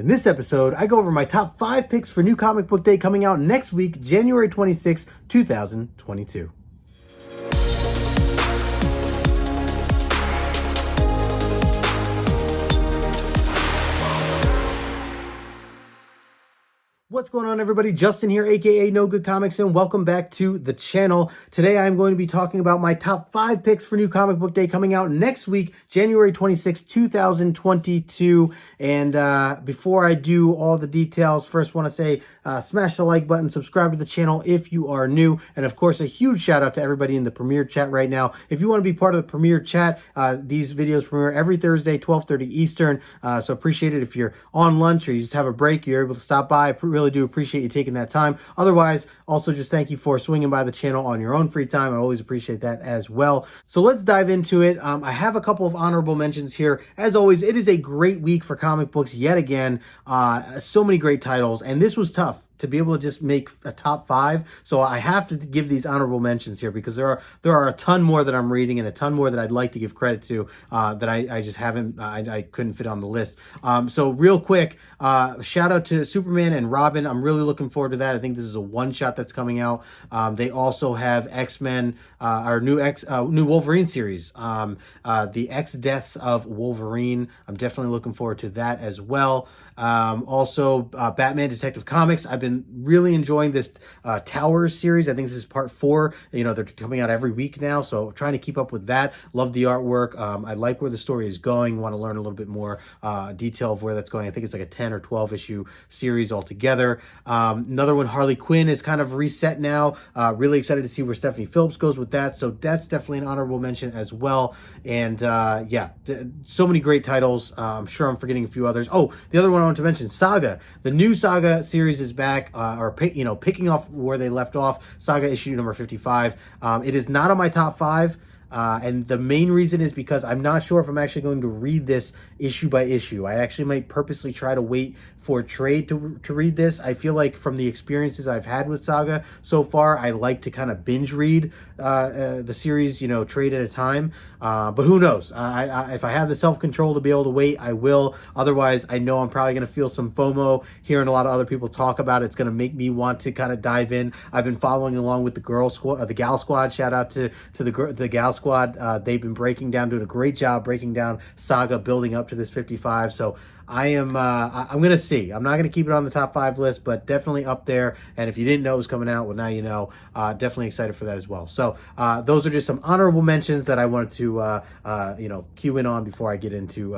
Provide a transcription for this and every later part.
In this episode, I go over my top 5 picks for New Comic Book Day coming out next week, January 26, 2022. What's going on, everybody? Justin here, aka No Good Comics, and welcome back to the channel. Today I'm going to be talking about my top 5 picks for New Comic Book Day coming out next week, January 26, 2022. And before I do all the details, first want to say smash the like button, subscribe to the channel if you are new, and of course a huge shout out to everybody in the Premiere chat right now. If you want to be part of the Premiere chat, these videos premiere every Thursday, 12:30 Eastern, so appreciate it. If you're on lunch or you just have a break, you're able to stop by. Really do appreciate you taking that time. Otherwise, also just thank you for swinging by the channel on your own free time. I always appreciate that as well. So let's dive into it. I have a couple of honorable mentions here. As always, it is a great week for comic books yet again. So many great titles, and this was tough to be able to just make a top 5. So I have to give these honorable mentions here because there are a ton more that I'm reading and a ton more that I'd like to give credit to that I just haven't, I couldn't fit on the list. So real quick, shout out to Superman and Robin. I'm really looking forward to that. I think this is a one-shot that's coming out. They also have X-Men, our new Wolverine series, the X Deaths of Wolverine. I'm definitely looking forward to that as well. Also, Batman Detective Comics. I've been really enjoying this Towers series. I think this is part 4. You know, they're coming out every week now, so trying to keep up with that. Love the artwork. I like where the story is going. Want to learn a little bit more detail of where that's going. I think it's like a 10 or 12 issue series altogether. Another one, Harley Quinn, is kind of reset now. Really excited to see where Stephanie Phillips goes with that. So that's definitely an honorable mention as well. And yeah, so many great titles. I'm sure I'm forgetting a few others. Oh, the other one I want to mention, Saga. The new Saga series is back, picking off where they left off. Saga issue number 55. It is not on my top 5. And the main reason is because I'm not sure if I'm actually going to read this issue by issue. I actually might purposely try to wait for a trade to read this. I feel like from the experiences I've had with Saga so far, I like to kind of binge read the series, trade at a time. But who knows? If I have the self-control to be able to wait, I will. Otherwise, I know I'm probably going to feel some FOMO hearing a lot of other people talk about it. It's going to make me want to kind of dive in. I've been following along with the Gal Squad. Shout out to the Gal Squad. They've been doing a great job breaking down Saga, building up to this 55. So I'm going to see. I'm not going to keep it on the top 5 list, but definitely up there. And if you didn't know it was coming out, well, now you know. Definitely excited for that as well. So those are just some honorable mentions that I wanted to, cue in on before I get into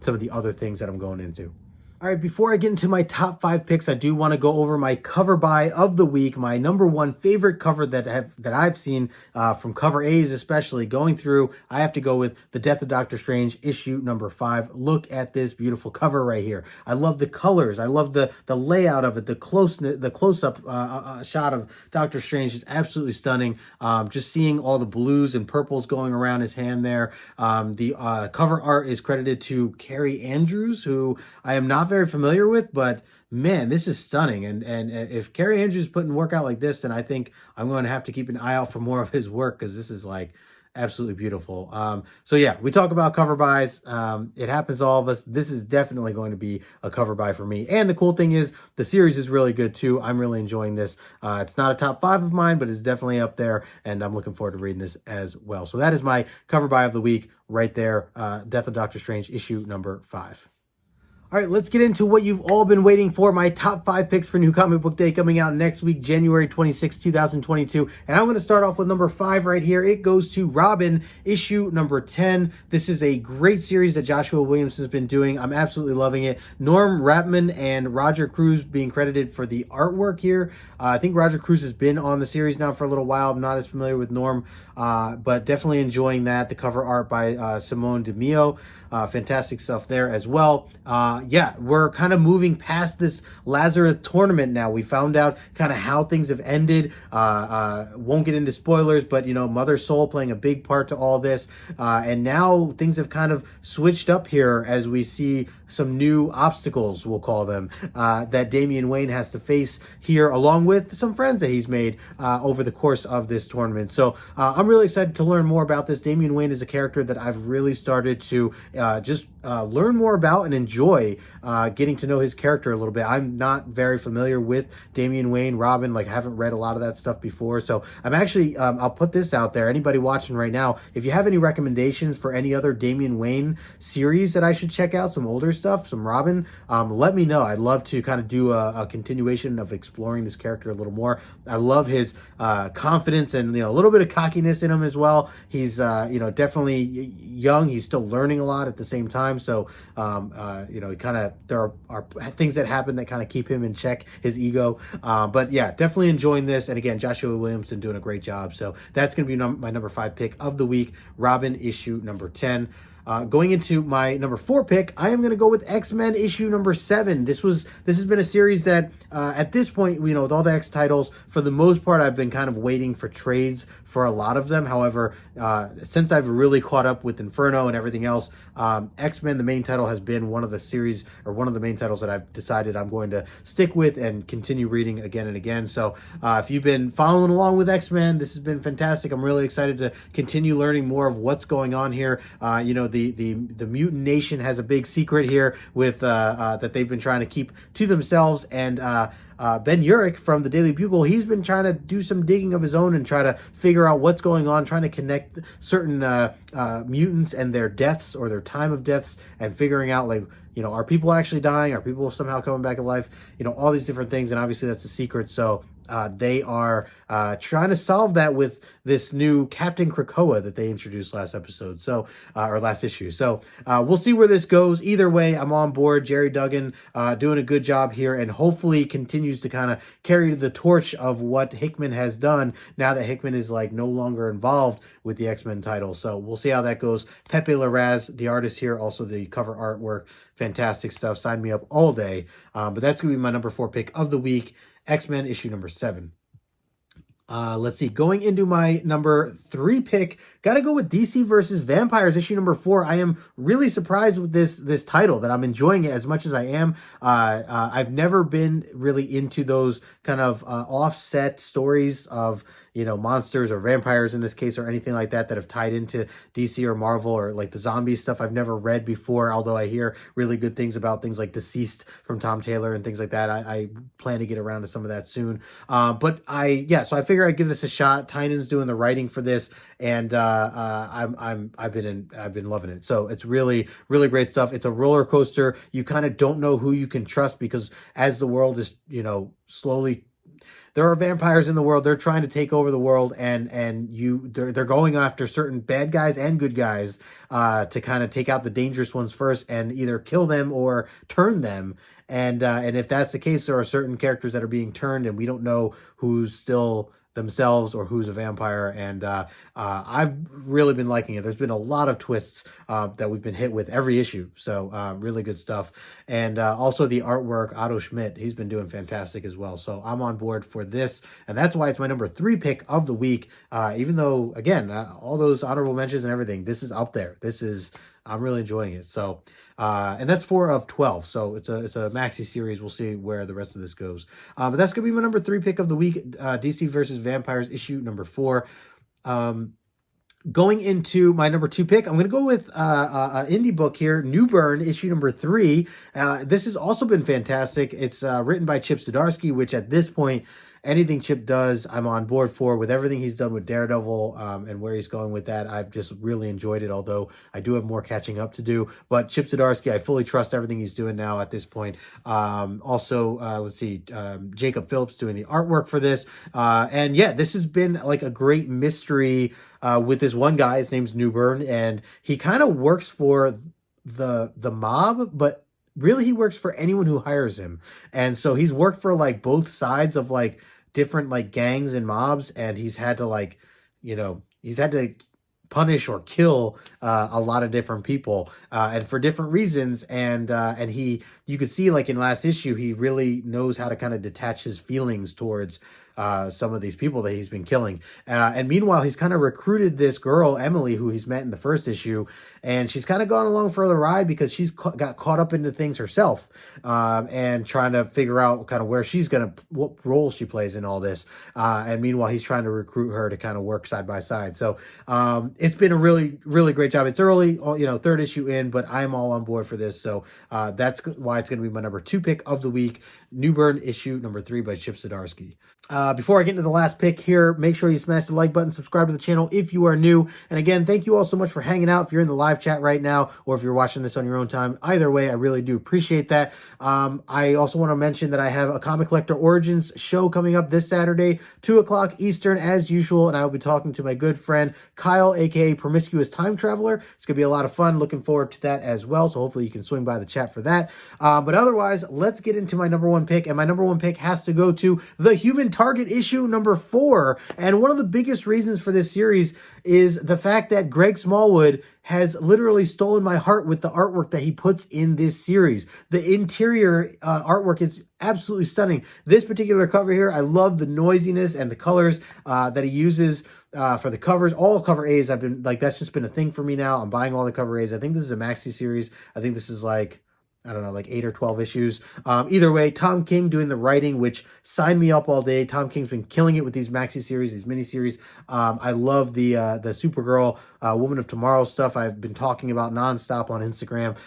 some of the other things that I'm going into. All right, before I get into my top 5 picks, I do want to go over my cover buy of the week, my number 1 favorite cover that I've seen from cover A's especially. Going through, I have to go with The Death of Doctor Strange, issue number 5. Look at this beautiful cover right here. I love the colors. I love the layout of it. The close-up shot of Doctor Strange is absolutely stunning. Just seeing all the blues and purples going around his hand there. The cover art is credited to Carrie Andrews, who I am not very familiar with, but man, this is stunning. And if Carrie Andrews putting work out like this, then I think I'm going to have to keep an eye out for more of his work, because this is like absolutely beautiful. So yeah, we talk about cover buys. It happens to all of us. This is definitely going to be a cover buy for me. And the cool thing is the series is really good too. I'm really enjoying this. It's not a top 5 of mine, but it's definitely up there, and I'm looking forward to reading this as well. So that is my cover buy of the week right there. Death of Doctor Strange, issue number 5. All right, let's get into what you've all been waiting for, my top 5 picks for New Comic Book Day coming out next week, January 26, 2022. And I'm going to start off with number 5 right here. It goes to Robin, issue number 10. This is a great series that Joshua Williamson's been doing. I'm absolutely loving it. Norm Rapman and Roger Cruz being credited for the artwork here. I think Roger Cruz has been on the series now for a little while. I'm not as familiar with Norm, but definitely enjoying that. The cover art by Simone DeMeo. Fantastic stuff there as well. Yeah, we're kind of moving past this Lazarus tournament now. We found out kind of how things have ended. Won't get into spoilers, but, Mother Soul playing a big part to all this. And now things have kind of switched up here as we see new obstacles, we'll call them, that Damian Wayne has to face here, along with some friends that he's made over the course of this tournament. So I'm really excited to learn more about this. Damian Wayne is a character that I've really started to just learn more about and enjoy getting to know his character a little bit. I'm not very familiar with Damian Wayne, Robin, like I haven't read a lot of that stuff before. So I'm actually, I'll put this out there. Anybody watching right now, if you have any recommendations for any other Damian Wayne series that I should check out, some older stuff, some Robin, let me know. I'd love to kind of do a continuation of exploring this character a little more. I love his confidence and, a little bit of cockiness in him as well. He's, definitely young. He's still learning a lot at the same time. So, there are things that happen that kind of keep him in check, his ego. But yeah, definitely enjoying this. And again, Joshua Williamson doing a great job. So that's going to be my number 5 pick of the week, Robin issue number 10. Going into my number 4 pick, I am going to go with X-Men issue number 7. This has been a series that at this point, with all the X titles, for the most part, I've been kind of waiting for trades for a lot of them. However, since I've really caught up with Inferno and everything else, X-Men, the main title, has been one of the main titles that I've decided I'm going to stick with and continue reading again and again. So if you've been following along with X-Men, this has been fantastic. I'm really excited to continue learning more of what's going on here. The Mutant Nation has a big secret here with that they've been trying to keep to themselves, and Ben Urich from the Daily Bugle, he's been trying to do some digging of his own and try to figure out what's going on, trying to connect certain mutants and their deaths or their time of deaths, and figuring out, like, are people actually dying? Are people somehow coming back to life? All these different things, and obviously that's a secret. So they are trying to solve that with this new Captain Krakoa that they introduced last episode, or last issue. So we'll see where this goes. Either way, I'm on board. Jerry Duggan doing a good job here, and hopefully continues to kind of carry the torch of what Hickman has done now that Hickman is no longer involved with the X-Men title. So we'll see how that goes. Pepe Larraz, the artist here, also the cover artwork, fantastic stuff. Sign me up all day. But that's going to be my number 4 pick of the week, X-Men issue number 7. Let's see. Going into my number 3 pick, got to go with DC versus Vampires issue number 4. I am really surprised with this title, that I'm enjoying it as much as I am. I've never been really into those kind of offset stories of monsters or vampires in this case, or anything like that have tied into DC or Marvel, or like the zombie stuff I've never read before, although I hear really good things about things like Deceased from Tom Taylor and things like that. I plan to get around to some of that soon. So I figure I'd give this a shot. Tynan's doing the writing for this, and I've been loving it. So it's really, really great stuff. It's a roller coaster. You kind of don't know who you can trust, because as the world is, slowly, there are vampires in the world. They're trying to take over the world, and they're going after certain bad guys and good guys to kind of take out the dangerous ones first and either kill them or turn them. And if that's the case, there are certain characters that are being turned, and we don't know who's still themselves or who's a vampire. And I've really been liking it. There's been a lot of twists that we've been hit with every issue. So really good stuff. And also the artwork, Otto Schmidt, he's been doing fantastic as well. So I'm on board for this. And that's why it's my number 3 pick of the week. Even though, again, all those honorable mentions and everything, this is up there. I'm really enjoying it. So, and that's 4 of 12. So it's a maxi series. We'll see where the rest of this goes. But that's going to be my number 3 pick of the week. DC versus Vampires issue number 4. Going into my number 2 pick, I'm going to go with an indie book here, New Burn, issue number 3. This has also been fantastic. It's written by Chip Zdarsky, which at this point, anything Chip does, I'm on board for. With everything he's done with Daredevil and where he's going with that, I've just really enjoyed it, although I do have more catching up to do. But Chip Zdarsky, I fully trust everything he's doing now at this point. Let's see, Jacob Phillips doing the artwork for this. And yeah, this has been like a great mystery with this one guy. His name's Newburn, and he kind of works for the mob, but really he works for anyone who hires him. And so he's worked for both sides of different gangs and mobs, and he's had to punish or kill a lot of different people and for different reasons. And he you could see like in last issue, he really knows how to kind of detach his feelings towards some of these people that he's been killing. And meanwhile, he's kind of recruited this girl, Emily, who he's met in the first issue, and she's kind of gone along for the ride because she's got caught up into things herself, and trying to figure out kind of where she's going to, what role she plays in all this. And meanwhile, he's trying to recruit her to kind of work side by side. So it's been a really, really great job. It's early, third issue in, but I'm all on board for this. So that's why it's going to be my number 2 pick of the week. Newburn issue number 3 by Chip Zdarsky. Before I get into the last pick here, make sure you smash the like button, subscribe to the channel if you are new. And again, thank you all so much for hanging out. If you're in the live chat right now, or if you're watching this on your own time, either way, I really do appreciate that. I also want to mention that I have a Comic Collector Origins show coming up this Saturday, 2 o'clock Eastern as usual. And I will be talking to my good friend, Kyle, aka Promiscuous Time Traveler. It's going to be a lot of fun. Looking forward to that as well. So hopefully you can swing by the chat for that. But otherwise, let's get into my number 1 pick. And my number 1 pick has to go to The Human Target issue number 4. And one of the biggest reasons for this series is the fact that Greg Smallwood has literally stolen my heart with the artwork that he puts in this series. The interior artwork is absolutely stunning. This particular cover here, I love the noisiness and the colors that he uses for the covers. All cover A's, I've been like, that's just been a thing for me now. I'm buying all the cover A's. I think this is a maxi series. I think this is like, I don't know, like 8 or 12 issues. Either way, Tom King doing the writing, which signed me up all day. Tom King's been killing it with these maxi series, these mini series. I love the Supergirl, Woman of Tomorrow stuff I've been talking about nonstop on Instagram.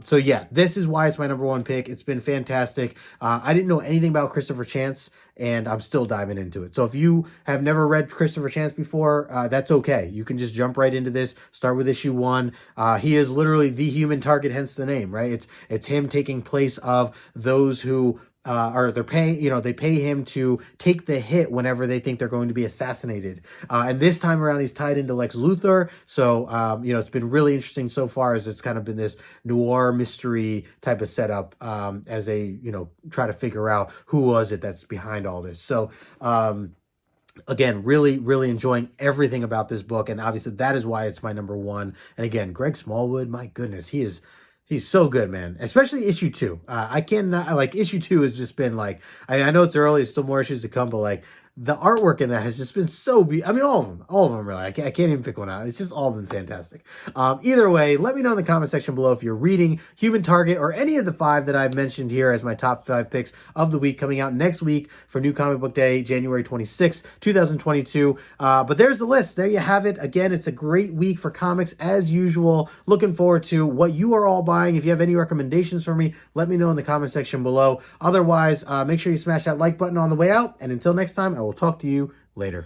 So yeah, this is why it's my number 1 pick. It's been fantastic. I didn't know anything about Christopher Chance, and I'm still diving into it. So if you have never read Christopher Chance before, that's okay. You can just jump right into this, start with issue 1. He is literally the human target, hence the name, right? It's him taking place of those who they're paying, they pay him to take the hit whenever they think they're going to be assassinated. And this time around, he's tied into Lex Luthor. So, it's been really interesting so far, as it's kind of been this noir mystery type of setup, as they, try to figure out who was it that's behind all this. So, again, really, really enjoying everything about this book. And obviously that is why it's my number 1. And again, Greg Smallwood, my goodness, he's so good, man. Especially issue 2. I cannot, like, issue 2 has just been like, I know it's early, there's still more issues to come, but like, the artwork in that has just been so all of them really. I can't even pick one out. It's just all of them fantastic. Either way, let me know in the comment section below if you're reading Human Target or any of the 5 that I've mentioned here as my top 5 picks of the week, coming out next week for New Comic Book Day, January 26th, 2022. But there's the list. There you have it. Again, it's a great week for comics as usual. Looking forward to what you are all buying. If you have any recommendations for me, let me know in the comment section below. Otherwise, make sure you smash that like button on the way out. And until next time, I will talk to you later.